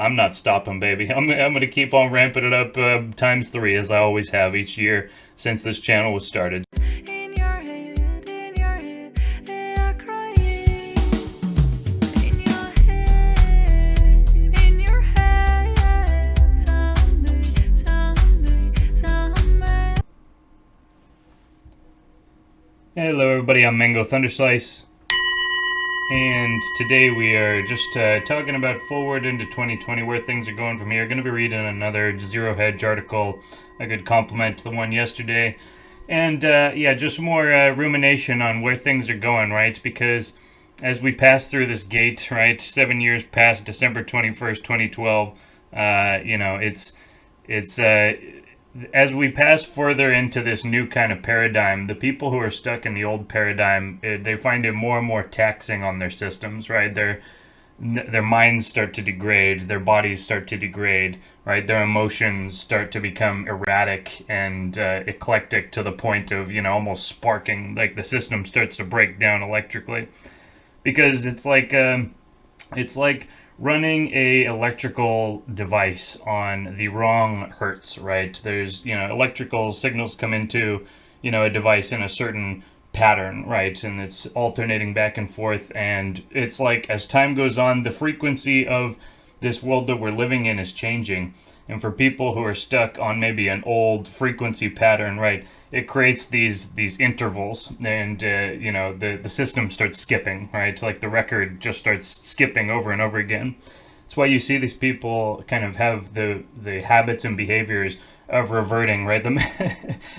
I'm not stopping, baby. I'm going to keep on ramping it up times 3 as I always have each year since this channel was started. In your head, they are crying. In your head, someday. Hello everybody, I'm Mango Thunderslice, and today we are just talking about forward into 2020, where things are going from here. Going to be reading another Zero Hedge article, a good compliment to the one yesterday, and yeah, just more rumination on where things are going, right? Because as we pass through this gate, right, 7 years past December 21st, 2012, you know, it's as we pass further into this new kind of paradigm, the people who are stuck in the old paradigm, they find it more and more taxing on their systems, right? Their minds start to degrade, their bodies start to degrade, right? Their emotions start to become erratic and eclectic to the point of, you know, almost sparking, like the system starts to break down electrically. Because it's like running a electrical device on the wrong hertz, right? There's, you know, electrical signals come into, you know, a device in a certain pattern, right? And it's alternating back and forth, and it's like as time goes on, the frequency of this world that we're living in is changing. And for people who are stuck on maybe an old frequency pattern, right, it creates these intervals, and you know, the system starts skipping, right? It's like the record just starts skipping over and over again. That's why you see these people kind of have the habits and behaviors of reverting, right?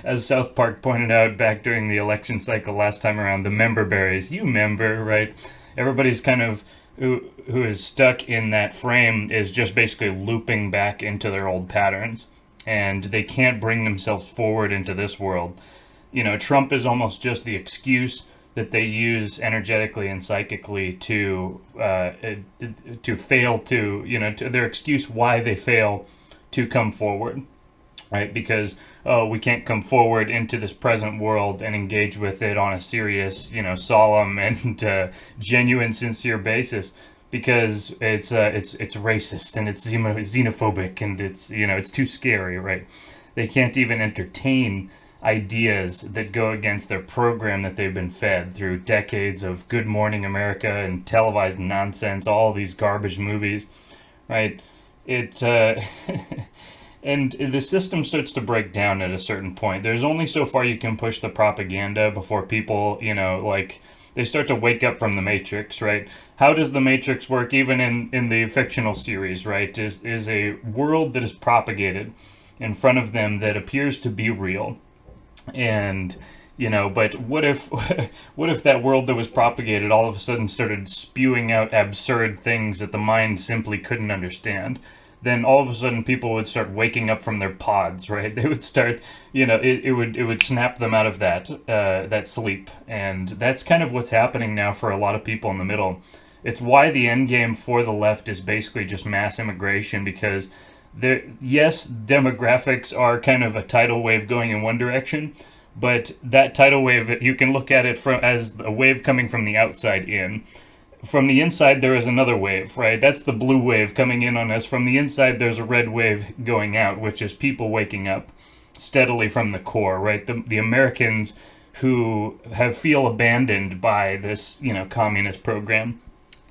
As South Park pointed out back during the election cycle last time around, the member berries, you member, right? Everybody's kind of who is stuck in that frame is just basically looping back into their old patterns, and they can't bring themselves forward into this world. You know, Trump is almost just the excuse that they use energetically and psychically to fail to, you know, to their excuse why they fail to come forward, right? Because, oh, we can't come forward into this present world and engage with it on a serious, you know, solemn and genuine, sincere basis, because it's racist and it's xenophobic and it's, you know, it's too scary, right? They can't even entertain ideas that go against their program that they've been fed through decades of Good Morning America and televised nonsense, all these garbage movies, right? And the system starts to break down at a certain point. There's only so far you can push the propaganda before people, you know, like, they start to wake up from the Matrix, right? How does the Matrix work even in the fictional series, right? Is a world that is propagated in front of them that appears to be real. And, you know, but what if that world that was propagated all of a sudden started spewing out absurd things that the mind simply couldn't understand? Then all of a sudden people would start waking up from their pods, right? They would start, you know, it would snap them out of that sleep. And that's kind of what's happening now for a lot of people in the middle. It's why the end game for the left is basically just mass immigration, because yes, demographics are kind of a tidal wave going in one direction, but that tidal wave, you can look at it as a wave coming from the outside in. From the inside, there is another wave, right? That's the blue wave coming in on us. From the inside, there's a red wave going out, which is people waking up steadily from the core, right? The Americans who feel abandoned by this, you know, communist program.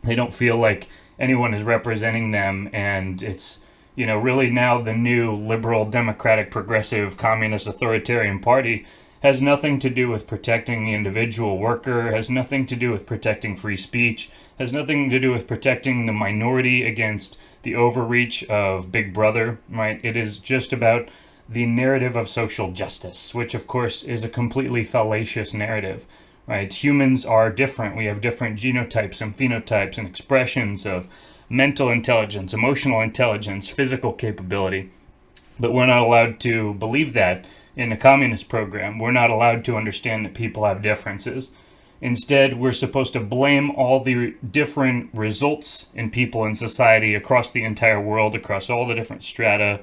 They don't feel like anyone is representing them, and it's, you know, really now the new liberal, democratic, progressive, communist, authoritarian party has nothing to do with protecting the individual worker, has nothing to do with protecting free speech, has nothing to do with protecting the minority against the overreach of Big Brother, right? It is just about the narrative of social justice, which of course is a completely fallacious narrative, right? Humans are different. We have different genotypes and phenotypes and expressions of mental intelligence, emotional intelligence, physical capability, but we're not allowed to believe that in a communist program. We're not allowed to understand that people have differences. Instead, we're supposed to blame all the different results in people in society across the entire world, across all the different strata.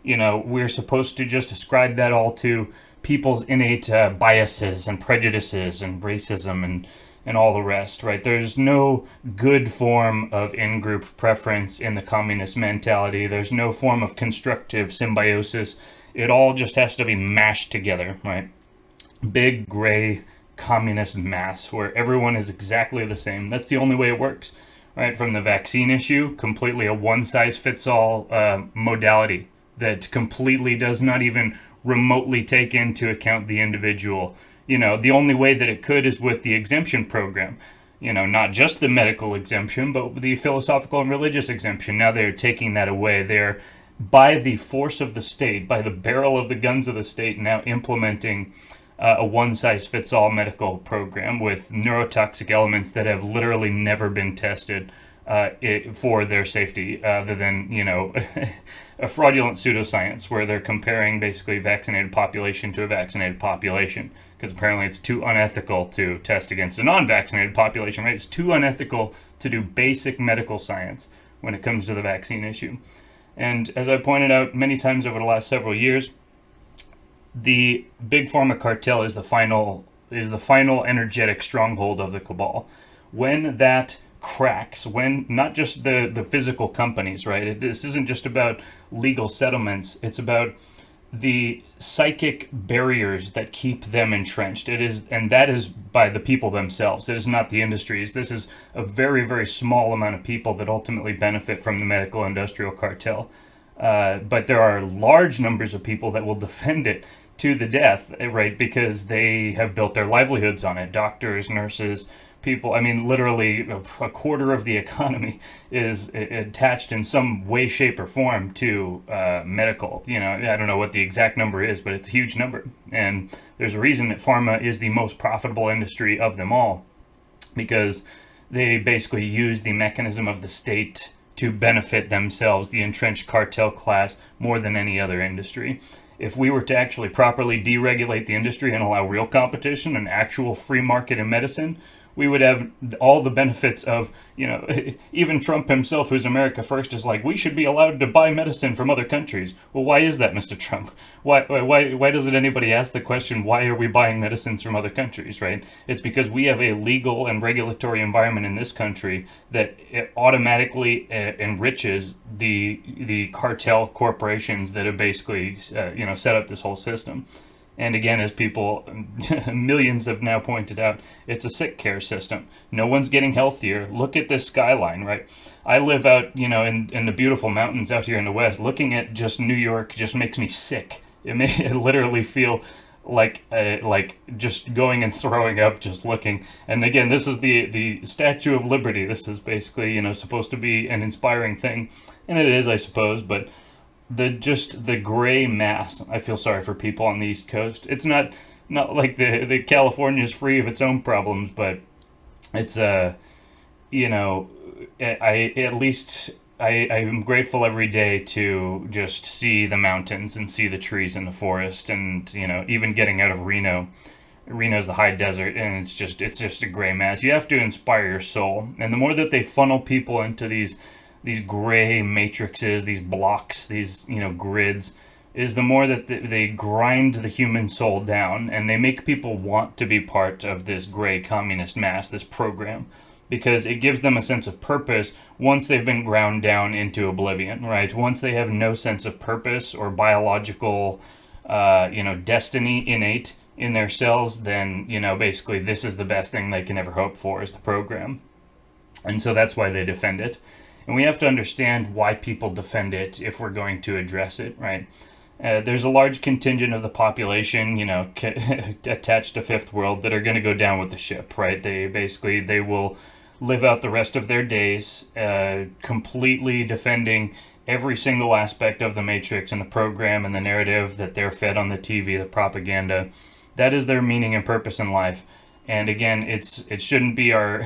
You know, we're supposed to just ascribe that all to people's innate biases and prejudices and racism and all the rest, right? There's no good form of in-group preference in the communist mentality. There's no form of constructive symbiosis. It all just has to be mashed together, right? Big gray communist mass where everyone is exactly the same. That's the only way it works, right? From the vaccine issue, completely a one-size-fits-all modality that completely does not even remotely take into account the individual. You know, the only way that it could is with the exemption program. You know, not just the medical exemption, but the philosophical and religious exemption. Now they're taking that away. They're, by the force of the state, by the barrel of the guns of the state, now implementing a one-size-fits-all medical program with neurotoxic elements that have literally never been tested for their safety, other than, you know, a fraudulent pseudoscience where they're comparing basically vaccinated population to a vaccinated population, because apparently it's too unethical to test against a non-vaccinated population, right? It's too unethical to do basic medical science when it comes to the vaccine issue. And as I pointed out many times over the last several years, the big pharma cartel is the final energetic stronghold of the cabal. When that cracks, when not just the physical companies, right? This isn't just about legal settlements. It's about the psychic barriers that keep them entrenched. It is, and that is by the people themselves. It is not the industries. This is a very, very small amount of people that ultimately benefit from the medical industrial cartel. But there are large numbers of people that will defend it to the death, right? Because they have built their livelihoods on it. Doctors, nurses, people. I mean, literally a quarter of the economy is attached in some way, shape, or form to medical. You know, I don't know what the exact number is, but it's a huge number. And there's a reason that pharma is the most profitable industry of them all, because they basically use the mechanism of the state to benefit themselves, the entrenched cartel class, more than any other industry. If we were to actually properly deregulate the industry and allow real competition and actual free market in medicine, we would have all the benefits of, you know, even Trump himself, who's America First, is like, we should be allowed to buy medicine from other countries. Well, why is that, Mr. Trump? Why doesn't anybody ask the question, why are we buying medicines from other countries, right? It's because we have a legal and regulatory environment in this country that it automatically enriches the cartel corporations that have basically, you know, set up this whole system. And again, as people, millions have now pointed out, it's a sick care system. No one's getting healthier. Look at this skyline, right? I live out, you know, in the beautiful mountains out here in the West. Looking at just New York just makes me sick. It literally feel like just going and throwing up just looking. And again, this is the Statue of Liberty. This is basically, you know, supposed to be an inspiring thing. And it is, I suppose, but the gray mass. I feel sorry for people on the East Coast. It's not like the California is free of its own problems, but it's you know, I'm grateful every day to just see the mountains and see the trees in the forest, and you know, even getting out of Reno. Reno's the high desert, and it's just a gray mass. You have to inspire your soul, and the more that they funnel people into these gray matrices, these blocks, these, you know, grids, is the more that they grind the human soul down, and they make people want to be part of this gray communist mass, this program, because it gives them a sense of purpose once they've been ground down into oblivion, right? Once they have no sense of purpose or biological, you know, destiny innate in their cells, then, you know, basically this is the best thing they can ever hope for, is the program. And so that's why they defend it. And we have to understand why people defend it if we're going to address it, right? There's a large contingent of the population, you know, attached to Fifth World that are going to go down with the ship, right? They will live out the rest of their days completely defending every single aspect of the Matrix and the program and the narrative that they're fed on the TV, the propaganda. That is their meaning and purpose in life. And again, it shouldn't be our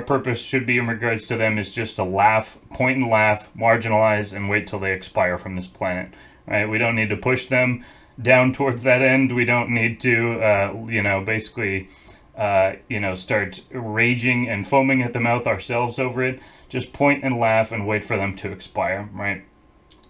purpose should be in regards to them is just to laugh, point and laugh, marginalize, and wait till they expire from this planet. Right? We don't need to push them down towards that end. We don't need to, you know, basically, you know, start raging and foaming at the mouth ourselves over it. Just point and laugh and wait for them to expire. Right?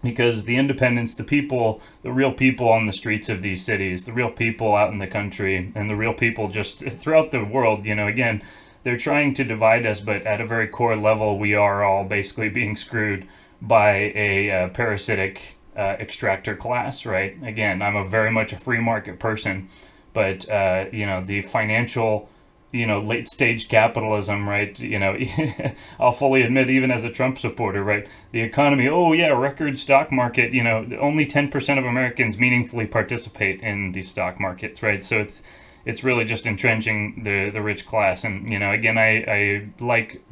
because the independents, the people, the real people on the streets of these cities, the real people out in the country, and the real people just throughout the world, again, they're trying to divide us, but at a very core level, we are all basically being screwed by a parasitic extractor class, right? Again, I'm very much a free market person, but the financial, late stage capitalism, right? I'll fully admit, even as a Trump supporter, right? The economy, oh yeah, record stock market, only 10% of Americans meaningfully participate in the stock markets, right? So it's really just entrenching the rich class. And, again, I like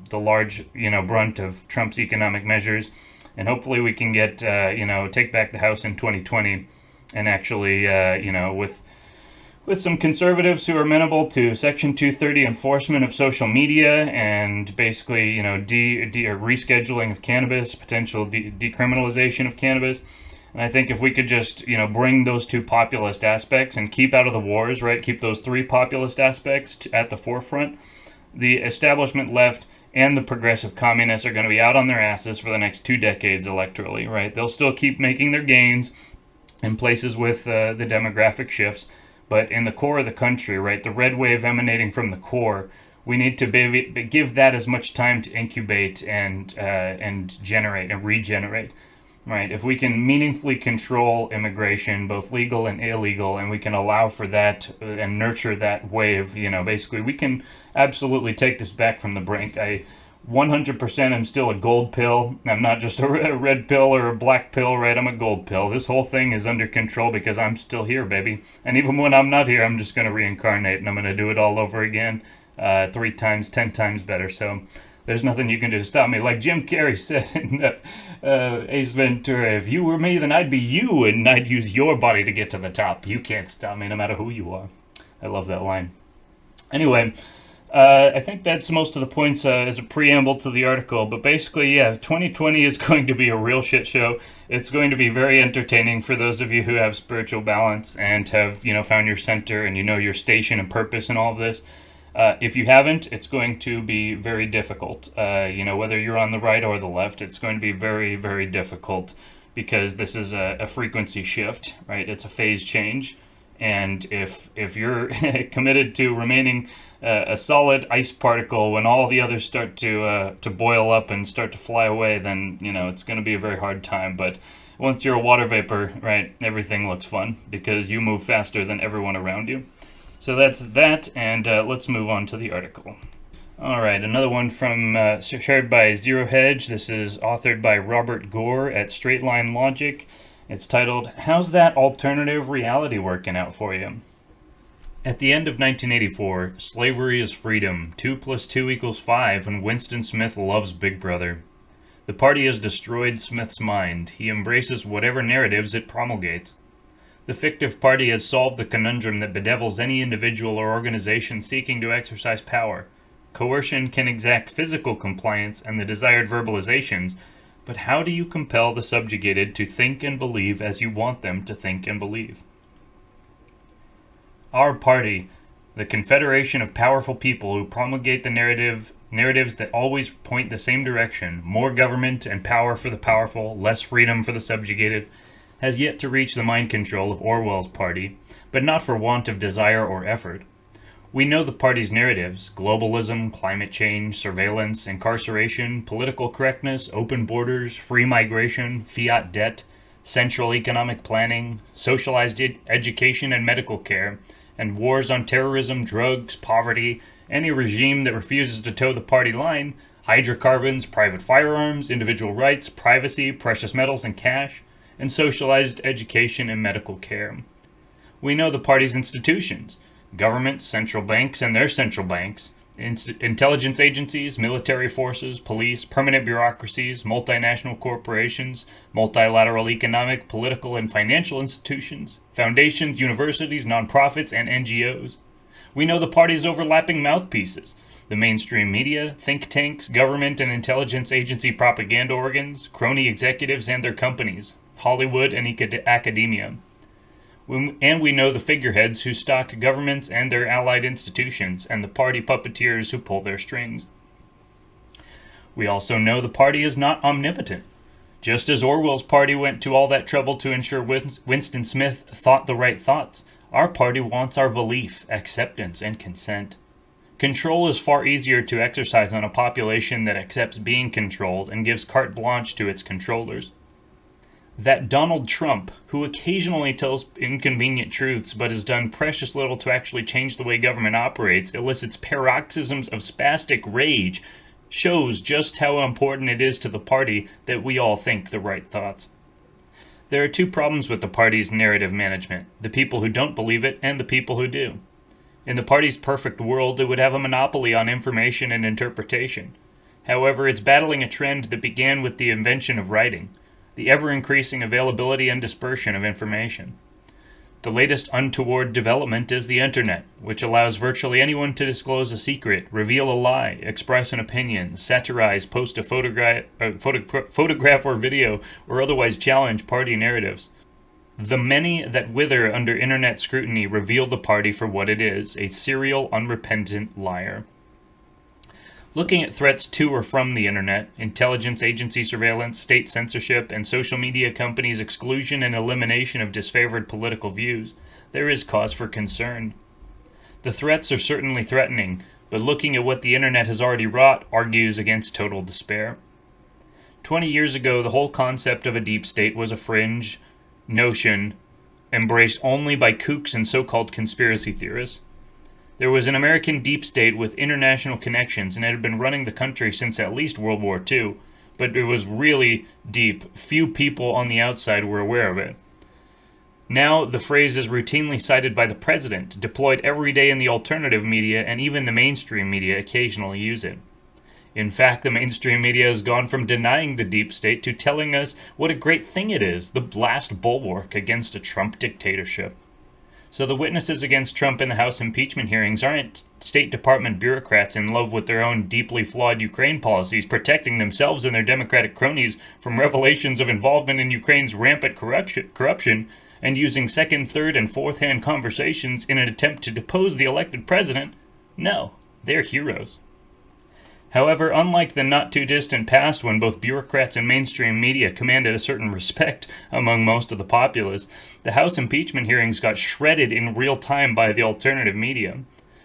the large, brunt of Trump's economic measures. And hopefully we can get, take back the House in 2020 and actually, with some conservatives who are amenable to Section 230 enforcement of social media and basically, rescheduling of cannabis, potential decriminalization of cannabis. And I think if we could just, bring those two populist aspects and keep out of the wars, right? Keep those three populist aspects at the forefront. The establishment left and the progressive communists are going to be out on their asses for the next 2 decades electorally, right? They'll still keep making their gains in places with the demographic shifts. But in the core of the country, right, the red wave emanating from the core, we need to give that as much time to incubate and generate and regenerate, right? If we can meaningfully control immigration, both legal and illegal, and we can allow for that and nurture that wave, basically we can absolutely take this back from the brink. 100% I'm still a gold pill. I'm not just a red pill or a black pill, right? I'm a gold pill. This whole thing is under control because I'm still here, baby. And even when I'm not here, I'm just going to reincarnate and I'm going to do it all over again 3 times, 10 times better. So there's nothing you can do to stop me. Like Jim Carrey said in Ace Ventura, if you were me, then I'd be you and I'd use your body to get to the top. You can't stop me no matter who you are. I love that line. Anyway, I think that's most of the points as a preamble to the article. But basically, yeah, 2020 is going to be a real shit show. It's going to be very entertaining for those of you who have spiritual balance and have, found your center and your station and purpose in all of this. If you haven't, it's going to be very difficult. Whether you're on the right or the left, it's going to be very, very difficult because this is a frequency shift, right? It's a phase change. And if you're committed to remaining a solid ice particle when all the others start to boil up and start to fly away, then it's going to be a very hard time. But once you're a water vapor, right, everything looks fun because you move faster than everyone around you. So that's that, and let's move on to the article. All right, another one shared by Zero Hedge. This is authored by Robert Gore at Straight Line Logic. It's titled, How's That Alternative Reality Working Out For You? At the end of 1984, slavery is freedom. 2 + 2 = 5 when Winston Smith loves Big Brother. The party has destroyed Smith's mind. He embraces whatever narratives it promulgates. The fictive party has solved the conundrum that bedevils any individual or organization seeking to exercise power. Coercion can exact physical compliance and the desired verbalizations, but how do you compel the subjugated to think and believe as you want them to think and believe? Our party, the confederation of powerful people who promulgate the narratives that always point the same direction, more government and power for the powerful, less freedom for the subjugated, has yet to reach the mind control of Orwell's party, but not for want of desire or effort. We know the party's narratives: globalism, climate change, surveillance, incarceration, political correctness, open borders, free migration, fiat debt, central economic planning, socialized education and medical care, and wars on terrorism, drugs, poverty, any regime that refuses to toe the party line, hydrocarbons, private firearms, individual rights, privacy, precious metals and cash, and socialized education and medical care. We know the party's institutions: governments, central banks and their central banks, intelligence agencies, military forces, police, permanent bureaucracies, multinational corporations, multilateral economic, political, and financial institutions, foundations, universities, nonprofits, and NGOs. We know the party's overlapping mouthpieces: the mainstream media, think tanks, government and intelligence agency propaganda organs, crony executives and their companies, Hollywood and academia. And we know the figureheads who stock governments and their allied institutions, and the party puppeteers who pull their strings. We also know the party is not omnipotent. Just as Orwell's party went to all that trouble to ensure Winston Smith thought the right thoughts, our party wants our belief, acceptance, and consent. Control is far easier to exercise on a population that accepts being controlled and gives carte blanche to its controllers. That Donald Trump, who occasionally tells inconvenient truths but has done precious little to actually change the way government operates, elicits paroxysms of spastic rage, shows just how important it is to the party that we all think the right thoughts. There are two problems with the party's narrative management: the people who don't believe it and the people who do. In the party's perfect world, it would have a monopoly on information and interpretation. However, it's battling a trend that began with the invention of writing, the ever-increasing availability and dispersion of information. The latest untoward development is the internet, which allows virtually anyone to disclose a secret, reveal a lie, express an opinion, satirize, post a photograph or video, or otherwise challenge party narratives. The many that wither under internet scrutiny reveal the party for what it is: a serial, unrepentant liar. Looking at threats to or from the internet, intelligence agency surveillance, state censorship, and social media companies' exclusion and elimination of disfavored political views, there is cause for concern. The threats are certainly threatening, but looking at what the internet has already wrought argues against total despair. 20 years ago, the whole concept of a deep state was a fringe notion embraced only by kooks and so-called conspiracy theorists. There was an American deep state with international connections, and it had been running the country since at least World War II, but it was really deep. Few people on the outside were aware of it. Now, the phrase is routinely cited by the president, deployed every day in the alternative media, and even the mainstream media occasionally use it. In fact, the mainstream media has gone from denying the deep state to telling us what a great thing it is, the last bulwark against a Trump dictatorship. So the witnesses against Trump in the House impeachment hearings aren't State Department bureaucrats in love with their own deeply flawed Ukraine policies, protecting themselves and their Democratic cronies from revelations of involvement in Ukraine's rampant corruption, and using second, third, and fourth-hand conversations in an attempt to depose the elected president. No, they're heroes. However, unlike the not-too-distant past when both bureaucrats and mainstream media commanded a certain respect among most of the populace, the House impeachment hearings got shredded in real time by the alternative media.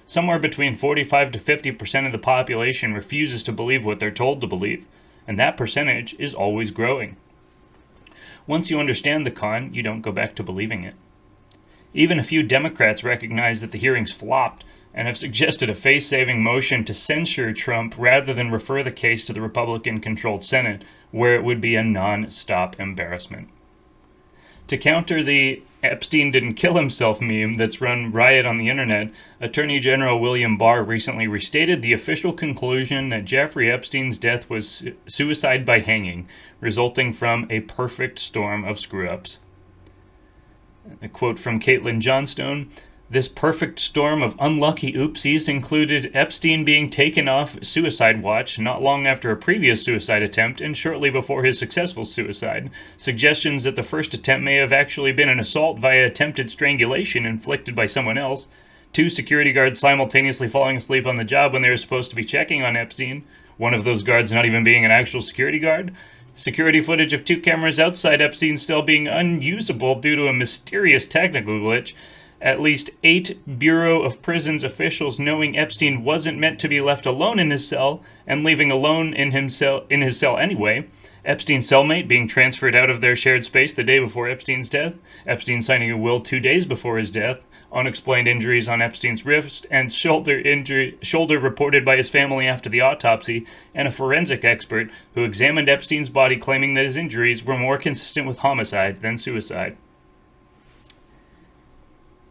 Somewhere between 45 to 50% of the population refuses to believe what they're told to believe, and that percentage is always growing. Once you understand the con, you don't go back to believing it. Even a few Democrats recognize that the hearings flopped, and have suggested a face-saving motion to censure Trump rather than refer the case to the Republican-controlled Senate, where it would be a non-stop embarrassment. To counter the Epstein didn't kill himself meme that's run riot on the internet, Attorney General William Barr recently restated the official conclusion that Jeffrey Epstein's death was suicide by hanging, resulting from a perfect storm of screw-ups. A quote from Caitlin Johnstone: "This perfect storm of unlucky oopsies included Epstein being taken off suicide watch not long after a previous suicide attempt and shortly before his successful suicide. Suggestions that the first attempt may have actually been an assault via attempted strangulation inflicted by someone else. 2 security guards simultaneously falling asleep on the job when they were supposed to be checking on Epstein. One of those guards not even being an actual security guard. Security footage of 2 cameras outside Epstein's cell being unusable due to a mysterious technical glitch. At least 8 Bureau of Prisons officials knowing Epstein wasn't meant to be left alone in his cell and leaving alone in his cell anyway. Epstein's cellmate being transferred out of their shared space the day before Epstein's death. Epstein signing a will 2 days before his death. Unexplained injuries on Epstein's wrist and shoulder reported by his family after the autopsy, and a forensic expert who examined Epstein's body claiming that his injuries were more consistent with homicide than suicide."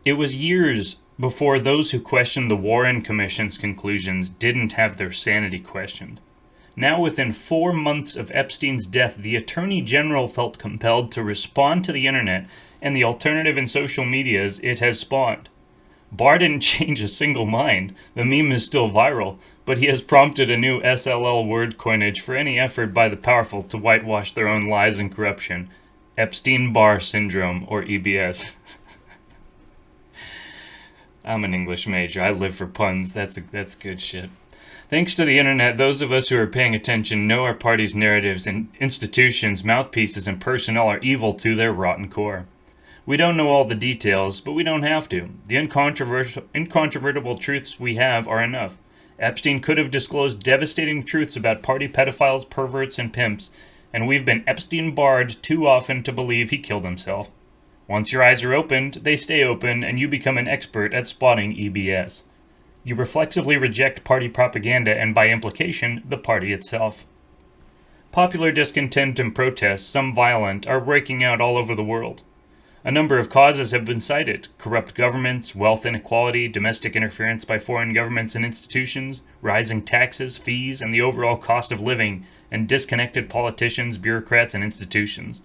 It was years before those who questioned the Warren Commission's conclusions didn't have their sanity questioned. Now, within 4 months of Epstein's death, the Attorney General felt compelled to respond to the internet and the alternative and social medias it has spawned. Barr didn't change a single mind. The meme is still viral, but he has prompted a new SLL word coinage for any effort by the powerful to whitewash their own lies and corruption: Epstein-Barr syndrome, or EBS. I'm an English major. I live for puns. That's good shit. Thanks to the internet, those of us who are paying attention know our party's narratives and institutions, mouthpieces, and personnel are evil to their rotten core. We don't know all the details, but we don't have to. The incontrovertible truths we have are enough. Epstein could have disclosed devastating truths about party pedophiles, perverts, and pimps, and we've been Epstein-barred too often to believe he killed himself. Once your eyes are opened, they stay open, and you become an expert at spotting EBS. You reflexively reject party propaganda and, by implication, the party itself. Popular discontent and protests, some violent, are breaking out all over the world. A number of causes have been cited: corrupt governments, wealth inequality, domestic interference by foreign governments and institutions, rising taxes, fees, and the overall cost of living, and disconnected politicians, bureaucrats, and institutions.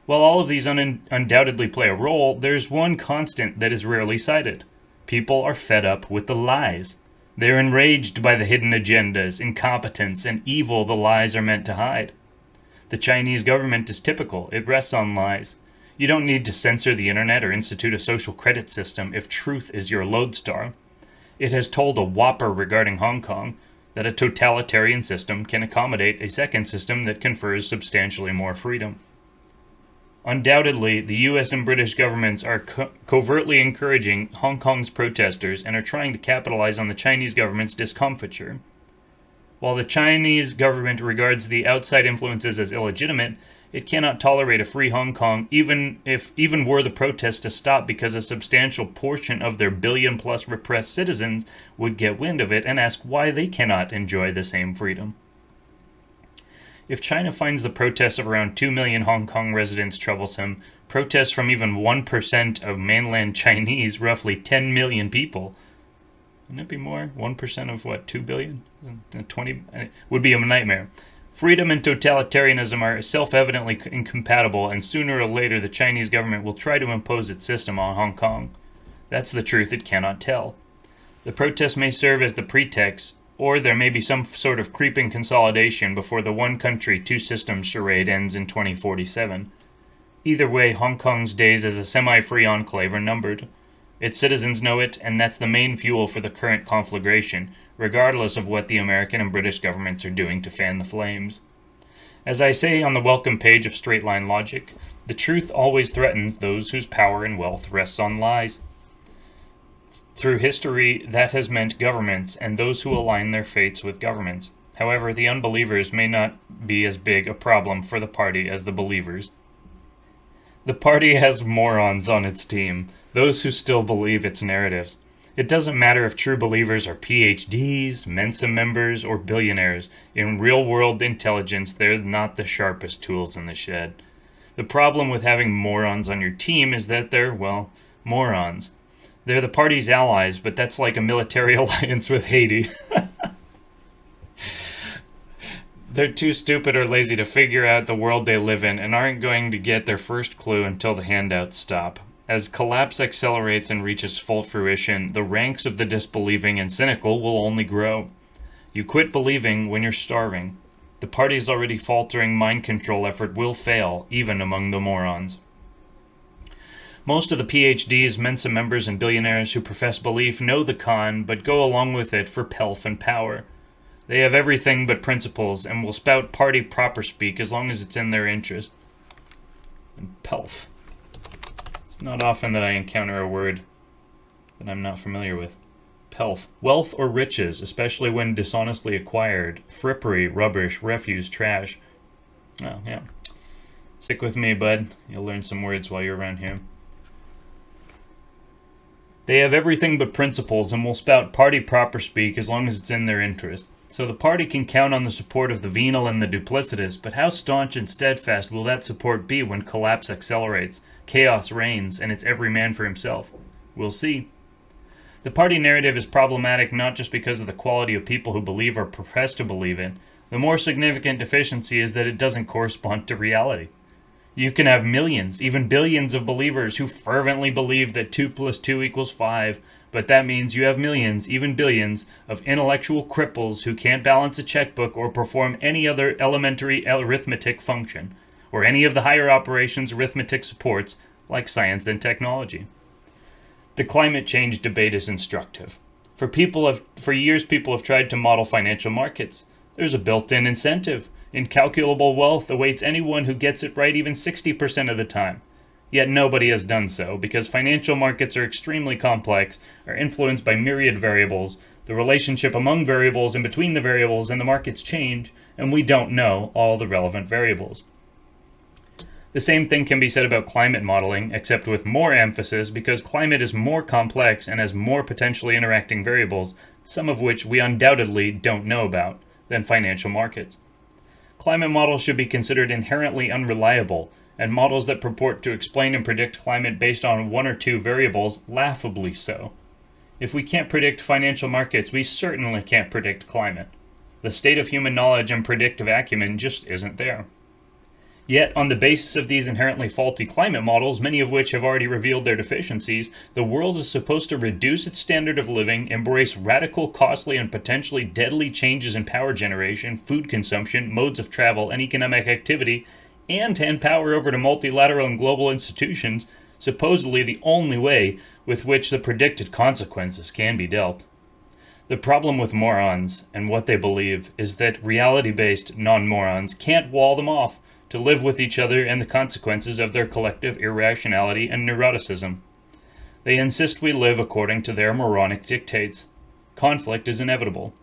While all of these undoubtedly play a role, there's one constant that is rarely cited. People are fed up with the lies. They're enraged by the hidden agendas, incompetence, and evil the lies are meant to hide. The Chinese government is typical. It rests on lies. You don't need to censor the internet or institute a social credit system if truth is your lodestar. It has told a whopper regarding Hong Kong that a totalitarian system can accommodate a second system that confers substantially more freedom. Undoubtedly, the US and British governments are covertly encouraging Hong Kong's protesters and are trying to capitalize on the Chinese government's discomfiture. While the Chinese government regards the outside influences as illegitimate, it cannot tolerate a free Hong Kong even were the protests to stop, because a substantial portion of their billion-plus repressed citizens would get wind of it and ask why they cannot enjoy the same freedom. If China finds the protests of around 2 million Hong Kong residents troublesome, protests from even 1% of mainland Chinese, roughly 10 million people, wouldn't it be more? 1% of what, 2 billion? 20 would be a nightmare. Freedom and totalitarianism are self-evidently incompatible, and sooner or later the Chinese government will try to impose its system on Hong Kong. That's the truth it cannot tell. The protests may serve as the pretext, or there may be some sort of creeping consolidation before the one country, two systems charade ends in 2047. Either way, Hong Kong's days as a semi-free enclave are numbered. Its citizens know it, and that's the main fuel for the current conflagration, regardless of what the American and British governments are doing to fan the flames. As I say on the welcome page of Straight Line Logic, the truth always threatens those whose power and wealth rests on lies. Through history, that has meant governments and those who align their fates with governments. However, the unbelievers may not be as big a problem for the party as the believers. The party has morons on its team, those who still believe its narratives. It doesn't matter if true believers are PhDs, Mensa members, or billionaires. In real-world intelligence, they're not the sharpest tools in the shed. The problem with having morons on your team is that they're, well, morons. They're the party's allies, but that's like a military alliance with Haiti. They're too stupid or lazy to figure out the world they live in and aren't going to get their first clue until the handouts stop. As collapse accelerates and reaches full fruition, the ranks of the disbelieving and cynical will only grow. You quit believing when you're starving. The party's already faltering mind control effort will fail, even among the morons. Most of the PhDs, Mensa members, and billionaires who profess belief know the con, but go along with it for pelf and power. They have everything but principles, and will spout party proper speak as long as it's in their interest. And pelf. It's not often that I encounter a word that I'm not familiar with. Pelf. Wealth or riches, especially when dishonestly acquired. Frippery, rubbish, refuse, trash. Oh, yeah. Stick with me, bud. You'll learn some words while you're around here. They have everything but principles and will spout party proper speak as long as it's in their interest. So the party can count on the support of the venal and the duplicitous, but how staunch and steadfast will that support be when collapse accelerates, chaos reigns, and it's every man for himself? We'll see. The party narrative is problematic not just because of the quality of people who believe or profess to believe it. The more significant deficiency is that it doesn't correspond to reality. You can have millions, even billions of believers who fervently believe that 2 + 2 = 5, but that means you have millions, even billions, of intellectual cripples who can't balance a checkbook or perform any other elementary arithmetic function, or any of the higher operations arithmetic supports, like science and technology. The climate change debate is instructive. For years, people have tried to model financial markets. There's a built-in incentive. Incalculable wealth awaits anyone who gets it right even 60% of the time. Yet nobody has done so, because financial markets are extremely complex, are influenced by myriad variables, the relationship among variables and between the variables and the markets change, and we don't know all the relevant variables. The same thing can be said about climate modeling, except with more emphasis, because climate is more complex and has more potentially interacting variables, some of which we undoubtedly don't know about, than financial markets. Climate models should be considered inherently unreliable, and models that purport to explain and predict climate based on one or two variables laughably so. If we can't predict financial markets, we certainly can't predict climate. The state of human knowledge and predictive acumen just isn't there. Yet, on the basis of these inherently faulty climate models, many of which have already revealed their deficiencies, the world is supposed to reduce its standard of living, embrace radical, costly, and potentially deadly changes in power generation, food consumption, modes of travel, and economic activity, and hand power over to multilateral and global institutions, supposedly the only way with which the predicted consequences can be dealt. The problem with morons and what they believe is that reality-based non-morons can't wall them off to live with each other and the consequences of their collective irrationality and neuroticism. They insist we live according to their moronic dictates. Conflict is inevitable.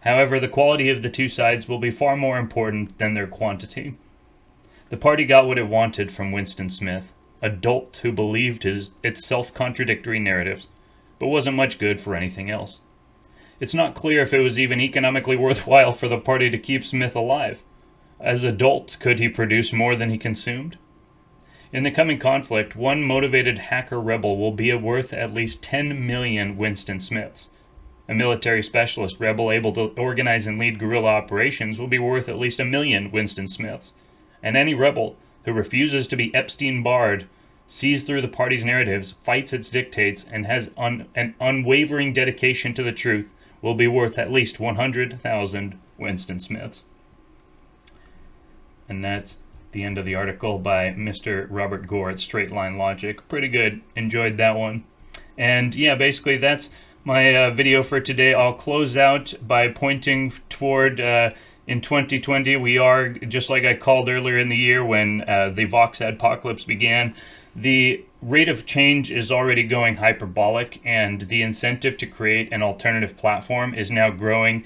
However, the quality of the two sides will be far more important than their quantity. The party got what it wanted from Winston Smith, a dolt who believed its self-contradictory narratives, but wasn't much good for anything else. It's not clear if it was even economically worthwhile for the party to keep Smith alive. As a dolt, could he produce more than he consumed? In the coming conflict, one motivated hacker rebel will be worth at least 10 million Winston Smiths. A military specialist rebel able to organize and lead guerrilla operations will be worth at least 1 million Winston Smiths. And any rebel who refuses to be Epstein-Barred, sees through the party's narratives, fights its dictates, and has an unwavering dedication to the truth will be worth at least 100,000 Winston Smiths. And that's the end of the article by Mr. Robert Gore at Straight Line Logic. Pretty good. Enjoyed that one. And yeah, basically that's my video for today. I'll close out by pointing toward in 2020, we are, just like I called earlier in the year when the Vox adpocalypse began, the rate of change is already going hyperbolic, and the incentive to create an alternative platform is now growing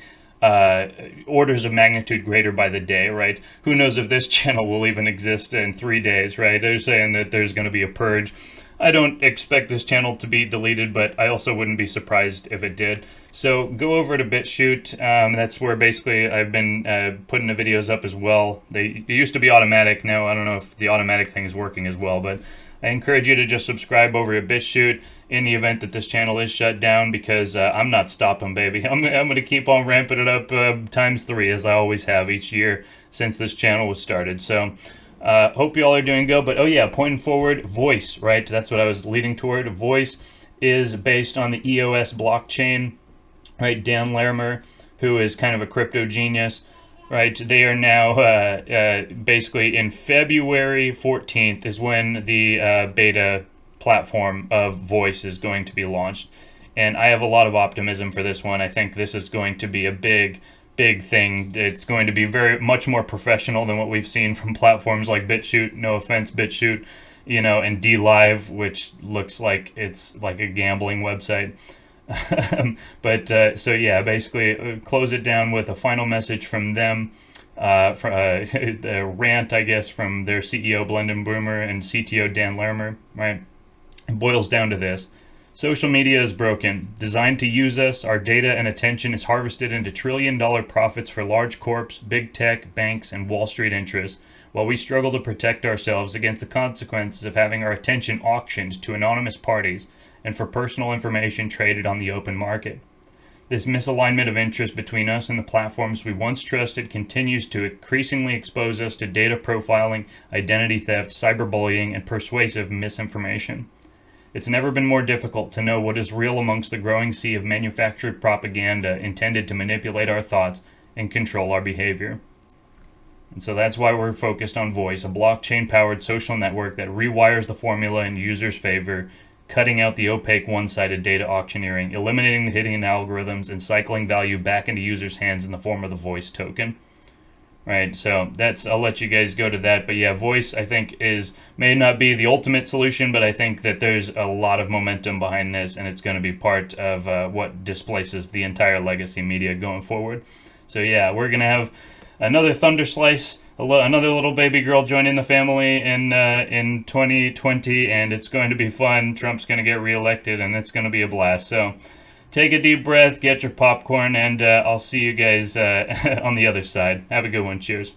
orders of magnitude greater by the day, right? Who knows if this channel will even exist in 3 days, right? They're saying that there's going to be a purge. I don't expect this channel to be deleted, but I also wouldn't be surprised if it did. So go over to BitChute. That's where basically I've been putting the videos up as well. It used to be automatic. Now I don't know if the automatic thing is working as well, but I encourage you to just subscribe over at BitChute in the event that this channel is shut down, because I'm not stopping, baby. I'm going to keep on ramping it up ×3, as I always have each year since this channel was started. So hope you all are doing good. But oh yeah, pointing forward, Voice, right? That's what I was leading toward. Voice is based on the EOS blockchain, right? Dan Larimer, who is kind of a crypto genius, right? They are now basically in February 14th is when the beta platform of Voice is going to be launched. And I have a lot of optimism for this one. I think this is going to be a big thing. It's going to be much more professional than what we've seen from platforms like BitChute, no offense BitChute, you know, and DLive, which looks like it's like a gambling website. But so yeah, basically close it down with a final message from them, the rant, I guess, from their CEO Blendon Broomer and CTO Dan Larimer, right? It boils down to this. Social media is broken. Designed to use us, our data and attention is harvested into trillion-dollar profits for large corps, big tech, banks, and Wall Street interests, while we struggle to protect ourselves against the consequences of having our attention auctioned to anonymous parties and for personal information traded on the open market. This misalignment of interest between us and the platforms we once trusted continues to increasingly expose us to data profiling, identity theft, cyberbullying, and persuasive misinformation. It's never been more difficult to know what is real amongst the growing sea of manufactured propaganda intended to manipulate our thoughts and control our behavior. And so that's why we're focused on Voice, a blockchain-powered social network that rewires the formula in users' favor, cutting out the opaque one-sided data auctioneering, eliminating the hidden algorithms, and cycling value back into users' hands in the form of the voice token. Right, so that's, I'll let you guys go to that. But yeah, voice, I think, may not be the ultimate solution, but I think that there's a lot of momentum behind this, and it's going to be part of what displaces the entire legacy media going forward. So yeah, we're going to have another Thunder Slice, another little baby girl joining the family in 2020, and it's going to be fun. Trump's going to get reelected, and it's going to be a blast. So take a deep breath, get your popcorn, and I'll see you guys on the other side. Have a good one. Cheers.